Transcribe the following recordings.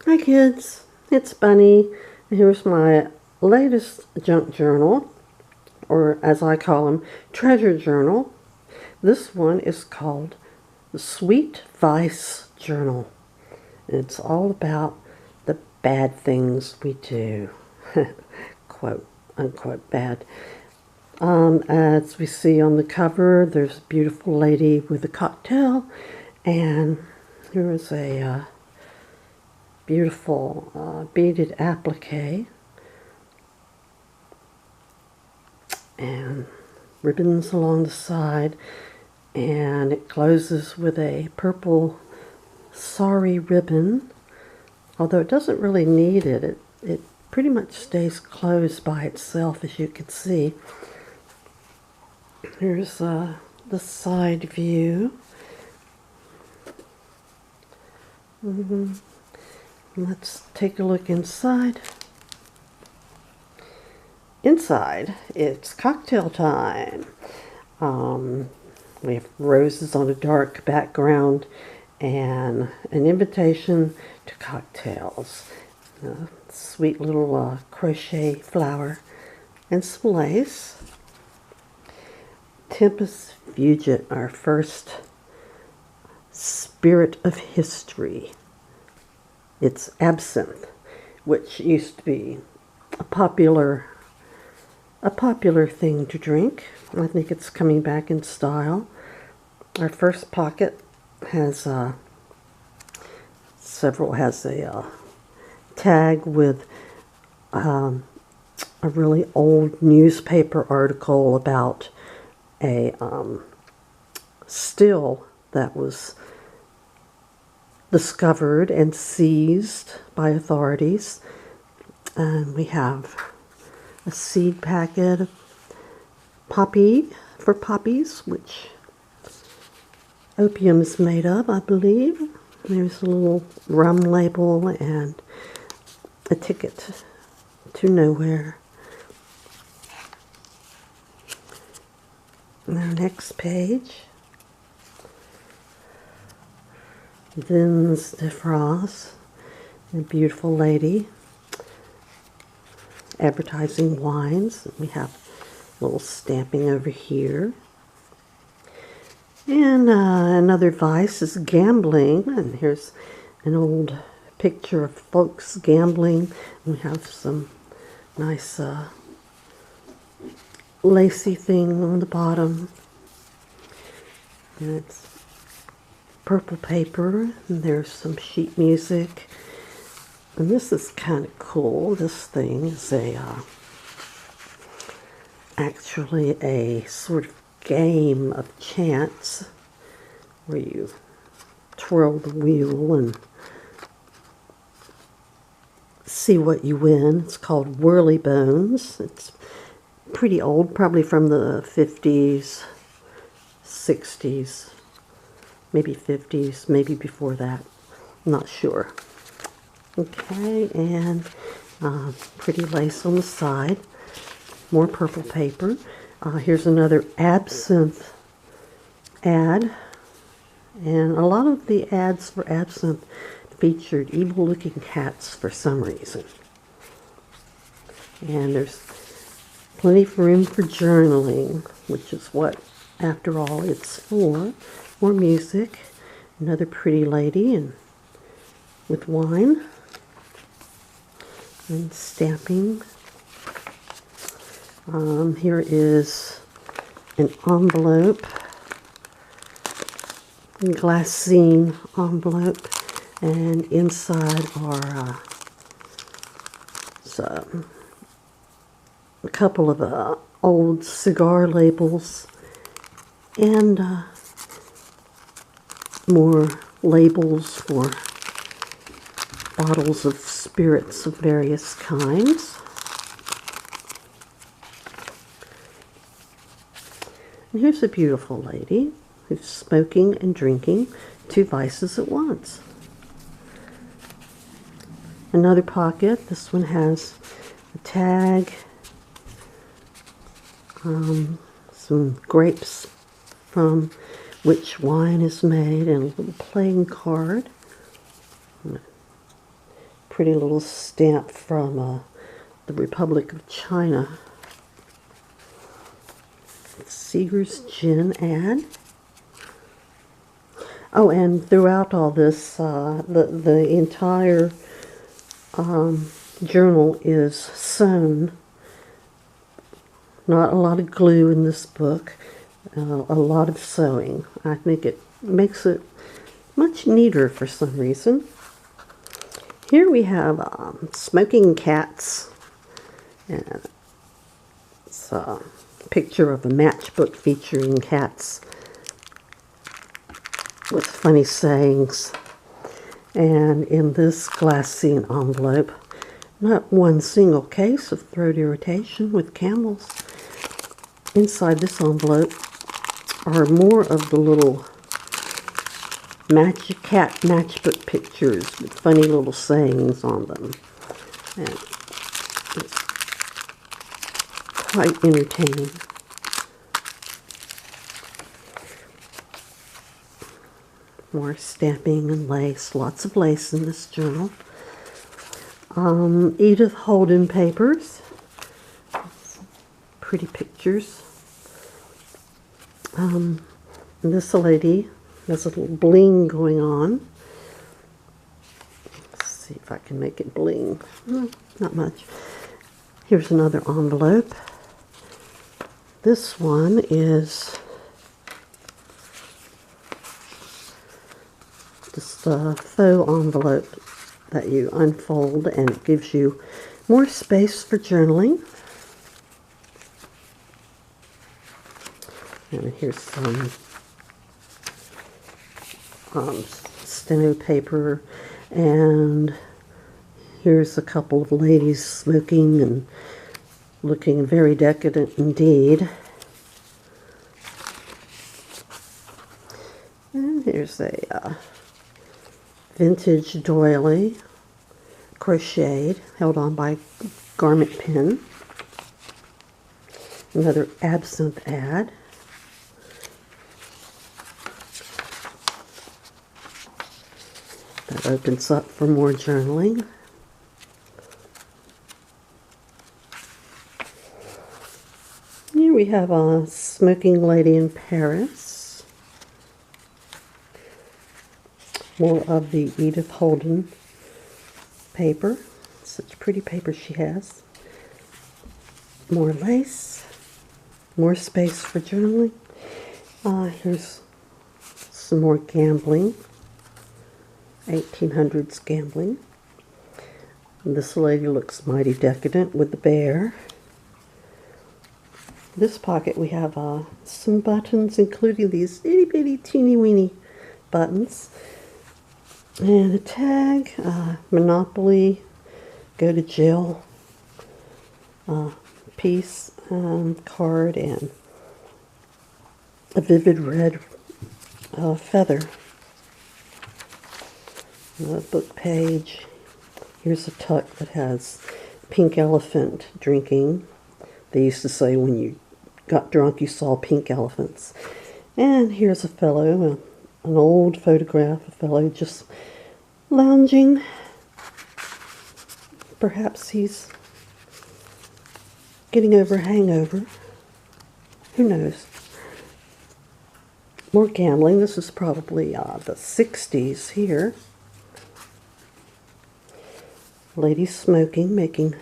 Hi kids, it's Bunny. Here's my latest junk journal, or as I call them, treasure journal. This one is called the Sweet Vice Journal. It's all about the bad things we do. Quote, unquote, bad. As we see on the cover, there's a beautiful lady with a cocktail, and here is a beautiful beaded applique and ribbons along the side, and it closes with a purple sari ribbon, although it doesn't really need it. It pretty much stays closed by itself, as you can see. Here's the side view. Let's take a look inside. Inside, it's cocktail time. We have roses on a dark background and an invitation to cocktails. A sweet little crochet flower and some lace. Tempus Fugit, our first spirit of history. It's absinthe, which used to be a popular thing to drink. I think it's coming back in style. Our first pocket has a tag with a really old newspaper article about a still that was discovered and seized by authorities. And we have a seed packet of poppy for poppies, which opium is made of, I believe. There's a little rum label and a ticket to nowhere. Now, next page. Vins de France, a beautiful lady advertising wines. We have a little stamping over here. And another vice is gambling. And here's an old picture of folks gambling. We have some nice lacy thing on the bottom. And it's purple paper. And there's some sheet music. And this is kind of cool. This thing is actually a sort of game of chance where you twirl the wheel and see what you win. It's called Whirly Bones. It's pretty old, probably from the 50s, 60s, maybe 50s, maybe before that. I'm not sure. Okay, and pretty lace on the side. More purple paper. Here's another absinthe ad. And a lot of the ads for absinthe featured evil-looking cats for some reason. And there's plenty of room for journaling, which is what, after all, it's for. More music. Another pretty lady and with wine. And stamping. Here is an envelope, a glassine envelope, and inside are a couple of old cigar labels and more labels for bottles of spirits of various kinds. And here's a beautiful lady who's smoking and drinking two vices at once. Another pocket. This one has a tag, some grapes from which wine is made, and a little playing card. pretty little stamp from the Republic of China. Seeger's Gin ad. Oh, and throughout all this, the entire journal is sewn. Not a lot of glue in this book. A lot of sewing. I think it makes it much neater for some reason. Here we have Smoking Cats. And it's a picture of a matchbook featuring cats with funny sayings. And in this glassine envelope, not one single case of throat irritation with camels. Inside this envelope are more of the little cat matchbook pictures with funny little sayings on them. And it's quite entertaining. More stamping and lace, lots of lace in this journal. Edith Holden papers, pretty pictures. This lady has a little bling going on. Let's see if I can make it bling. Not much. Here's another envelope. This one is just a faux envelope that you unfold, and it gives you more space for journaling. And here's some steno paper, and here's a couple of ladies smoking and looking very decadent indeed. And here's a vintage doily, crocheted, held on by garment pin. Another absinthe ad. That opens up for more journaling. Here we have a Smoking Lady in Paris. More of the Edith Holden paper. Such pretty paper she has. More lace. More space for journaling. Here's some more gambling. 1800s gambling. And this lady looks mighty decadent with the bear. This pocket we have some buttons, including these itty bitty teeny weeny buttons. And a tag, Monopoly, go to jail, piece, card, and a vivid red feather. The book page. Here's a tuck that has pink elephant drinking. They used to say when you got drunk you saw pink elephants. And here's a fellow, an old photograph, a fellow just lounging. Perhaps he's getting over a hangover. Who knows? More gambling. This is probably the 60s here. Lady smoking, making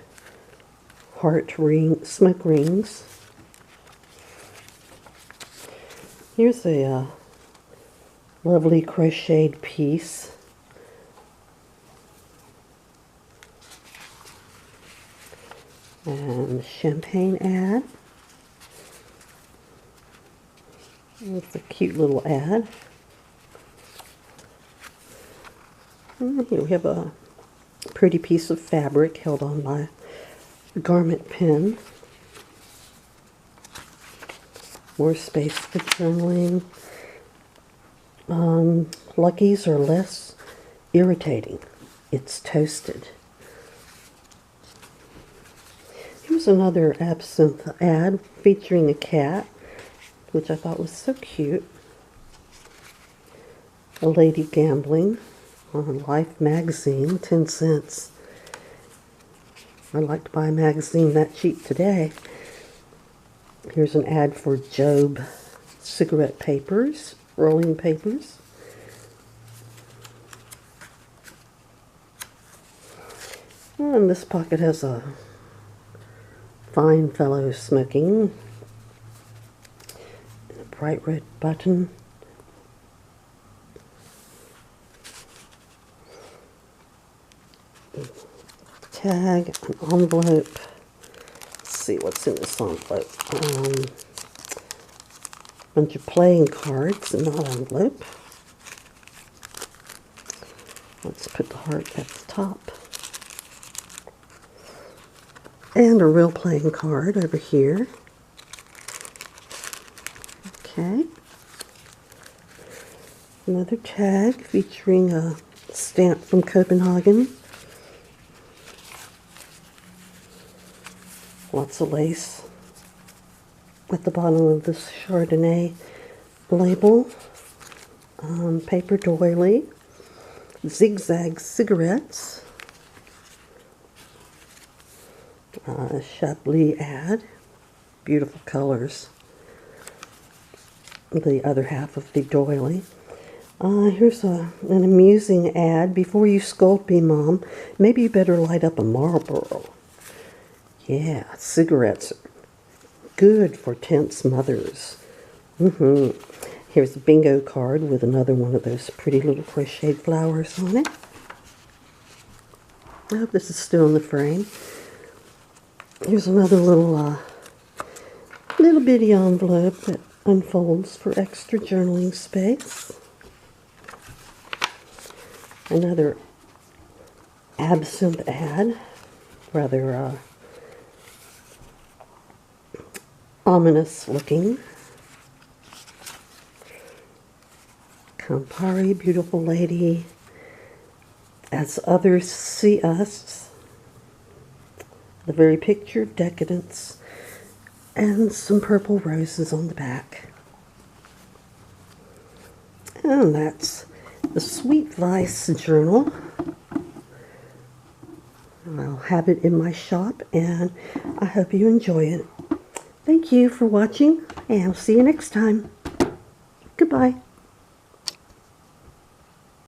smoke rings. Here's a lovely crocheted piece. And champagne ad. It's a cute little ad. And here we have a pretty piece of fabric held on by a garment pin. More space for journaling. Lucky's are less irritating. It's toasted. Here's another absinthe ad featuring a cat, which I thought was so cute. A lady gambling on Life magazine, 10 cents. I'd like to buy a magazine that cheap today. Here's an ad for Job cigarette papers, rolling papers. And this pocket has a Fine Fellow Smoking, a bright red button. Tag, an envelope. Let's see what's in this envelope. Bunch of playing cards, not envelope. Let's put the heart at the top. And a real playing card over here. Okay. Another tag featuring a stamp from Copenhagen. Lots of lace at the bottom of this Chardonnay label. Paper doily. Zigzag cigarettes. Chablis ad. Beautiful colors. The other half of the doily. Here's an amusing ad. Before you scold me, Mom, maybe you better light up a Marlboro. Yeah, cigarettes. Good for tense mothers. Here's a bingo card with another one of those pretty little crocheted flowers on it. I hope this is still in the frame. Here's another little bitty envelope that unfolds for extra journaling space. Another absinthe ad, rather ominous looking. Campari, beautiful lady. As others see us. The very picture of decadence. And some purple roses on the back. And that's the Sweet Vice journal. I'll have it in my shop, and I hope you enjoy it. Thank you for watching, and I'll see you next time. Goodbye.